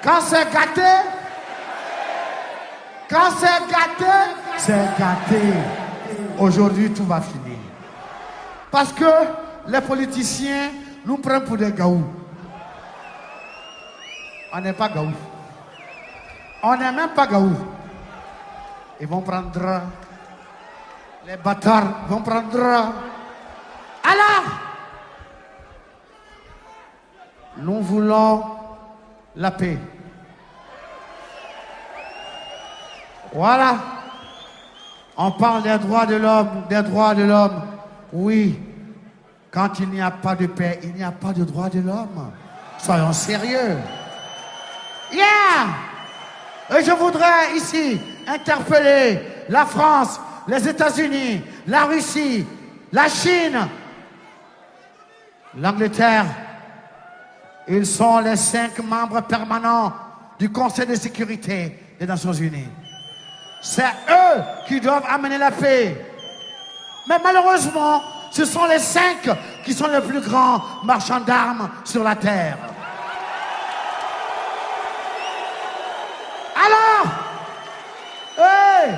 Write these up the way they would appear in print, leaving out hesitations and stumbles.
Quand c'est gâté, c'est gâté. Aujourd'hui, tout va finir. Parce que les politiciens nous prennent pour des gaous. On n'est pas gaous. On n'est même pas gaous. Ils vont prendre... Les bâtards vont prendre... Alors, nous voulons la paix. Voilà. On parle des droits de l'homme, Oui. Quand il n'y a pas de paix, il n'y a pas de droits de l'homme. Soyons sérieux. Yeah! Et je voudrais ici interpeller la France, les États-Unis, la Russie, la Chine, l'Angleterre. Ils sont les 5 membres permanents du Conseil de sécurité des Nations Unies. C'est eux qui doivent amener la paix. Mais malheureusement, ce sont les 5 qui sont les plus grands marchands d'armes sur la terre. Alors, hey,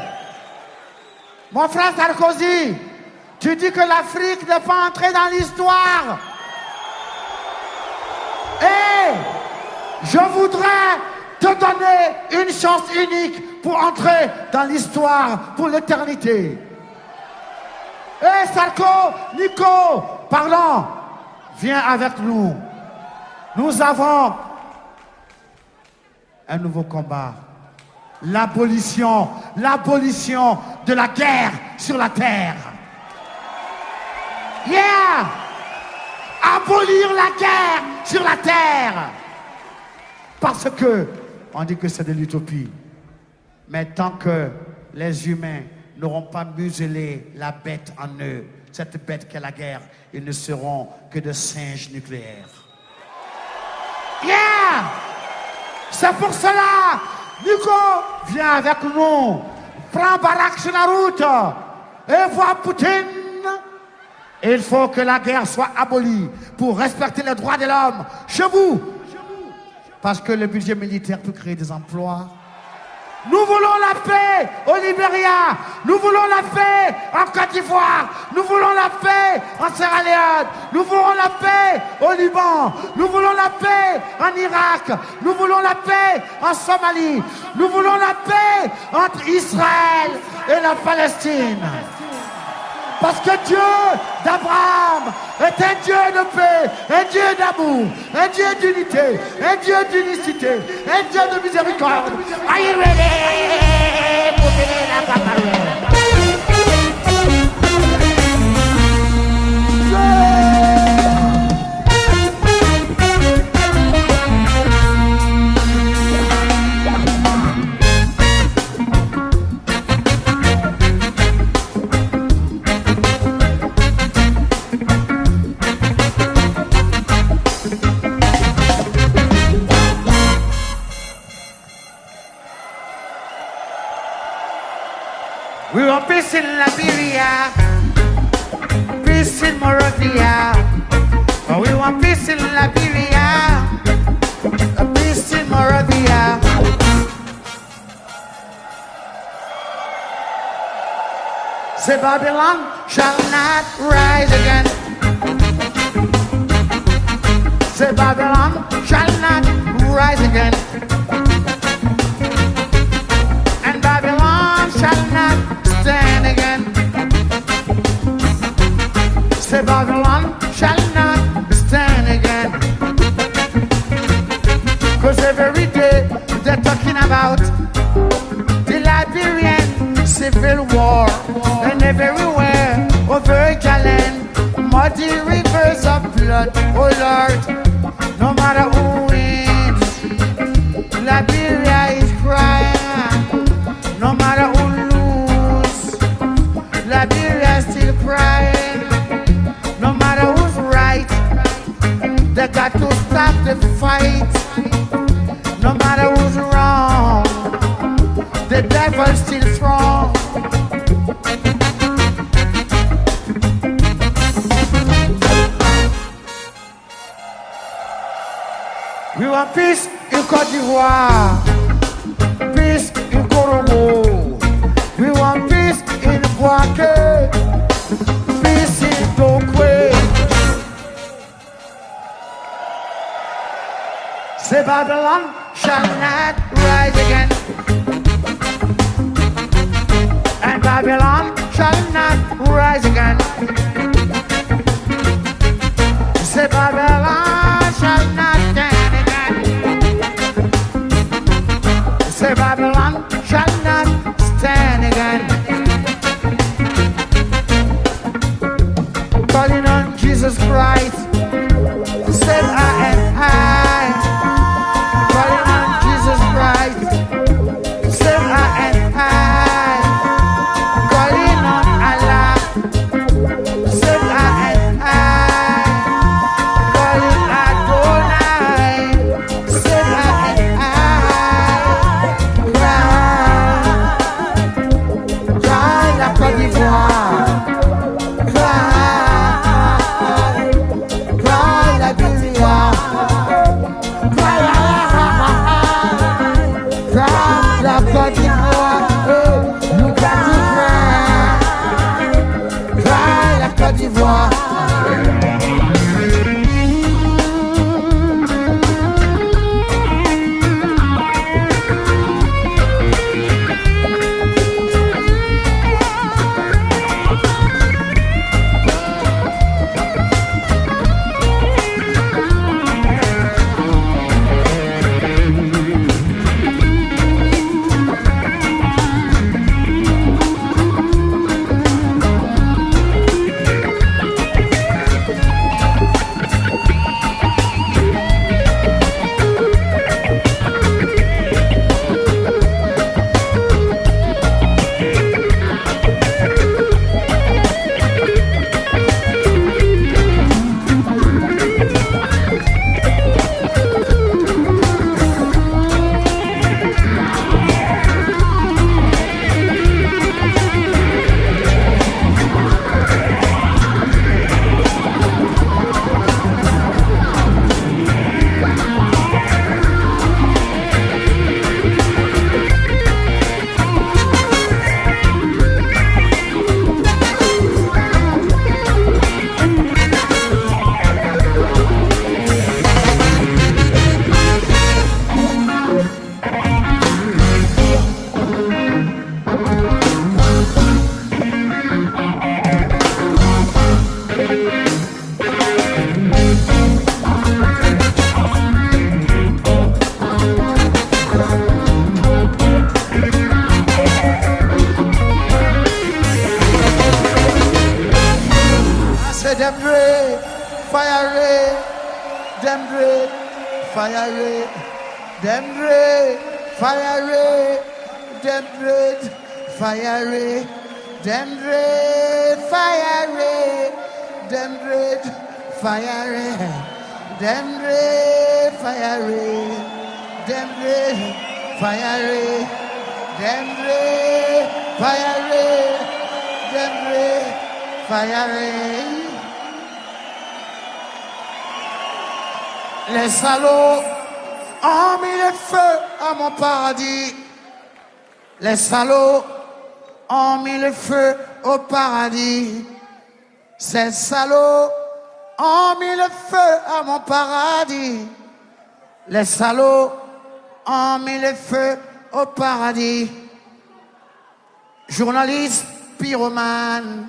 mon frère Sarkozy, tu dis que l'Afrique n'est pas entrée dans l'histoire. Et je voudrais te donner une chance unique pour entrer dans l'histoire pour l'éternité. Et Sarko, Nico, parlons, viens avec nous. Nous avons un nouveau combat. L'abolition de la guerre sur la terre. Yeah! Abolir la guerre sur la terre. Parce que, on dit que c'est de l'utopie. Mais tant que les humains n'auront pas muselé la bête en eux, cette bête qu'est la guerre, ils ne seront que de singes nucléaires. Yeah! C'est pour cela, Nico, viens avec nous. Prends Barack sur la route et vois Poutine. Il faut que la guerre soit abolie pour respecter les droits de l'homme chez vous. Parce que le budget militaire peut créer des emplois. Nous voulons la paix au Libéria. Nous voulons la paix en Côte d'Ivoire. Nous voulons la paix en Sierra Leone. Nous voulons la paix au Liban. Nous voulons la paix en Irak. Nous voulons la paix en Somalie. Nous voulons la paix entre Israël et la Palestine. Parce que Dieu d'Abraham est un Dieu de paix, un Dieu d'amour, un Dieu d'unité, un Dieu d'unicité, un Dieu de miséricorde. Are you ready? We want peace in Liberia, peace in Moravia. We want peace in Liberia, peace in Moravia. Say Babylon shall not rise again. Say Babylon shall not rise again. And Babylon shall not stand again. Say Babylon shall not stand again. Cause every day they're talking about the Liberian civil war. And everywhere over Galen, muddy rivers of blood. Oh Lord, no matter who wins, Liberia is crying. No matter who Liberia still crying. No matter who's right, they got to stop the fight. No matter who's wrong, the devil's still strong. We want peace in Côte d'Ivoire, peace in Congo. We want peace in Boaké, peace in Tokwe. Say Babylon shall not rise again, and Babylon shall not rise again. Say Babylon shall not stand again. Say Babylon shall not stand again. Calling on Jesus Christ, said I am high. Calling on Jesus Christ, said I am high. Calling on Allah, said I am high. Calling Adonai, said I am high. Cry, cry la Côte d'Ivoire. Cry la Côte d'Ivoire. Cry la Côte d'Ivoire. You got to cry. Cry la Côte d'Ivoire. Les salauds ont mis le feu à mon paradis. Les salauds ont mis le feu au paradis. Ces salauds ont mis le feu à mon paradis. Les salauds ont mis le feu au paradis. Journalistes, pyromanes,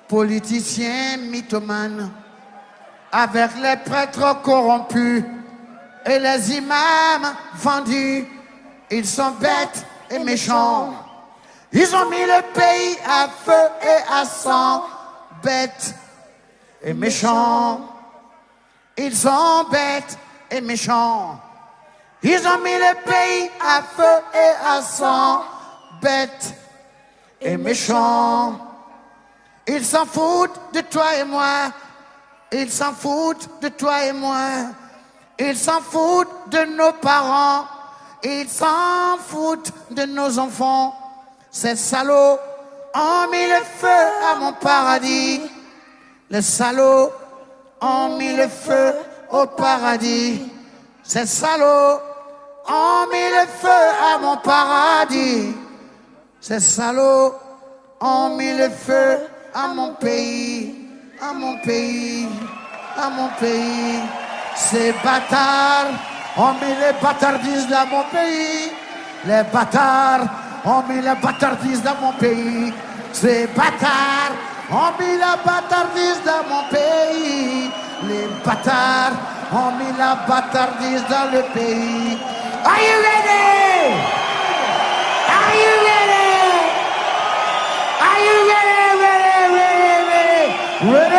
politiciens, mythomanes, avec les prêtres corrompus et les imams vendus, ils sont bêtes et méchants. Ils ont mis le pays à feu et à sang, bêtes et méchants. Ils sont bêtes et méchants. Ils ont mis le pays à feu et à sang, bêtes et méchants. Ils s'en foutent de toi et moi. Ils s'en foutent de toi et moi. Ils s'en foutent de nos parents. Ils s'en foutent de nos enfants. Ces salauds ont mis le feu à mon paradis. Les salauds ont mis le feu au paradis. Ces salauds ont mis le feu à mon paradis. Ces salauds ont mis le feu à mon pays, à mon pays, à mon pays. Ces bâtards ont mis les bâtardises dans mon pays. Les bâtards ont mis les bâtardises dans mon pays. Ces bâtards ont mis la bâtardise dans mon pays. Les bâtards ont mis la bâtardise dans le pays. Are you ready? Are you ready? Are you ready? Ready, ready, ready, ready?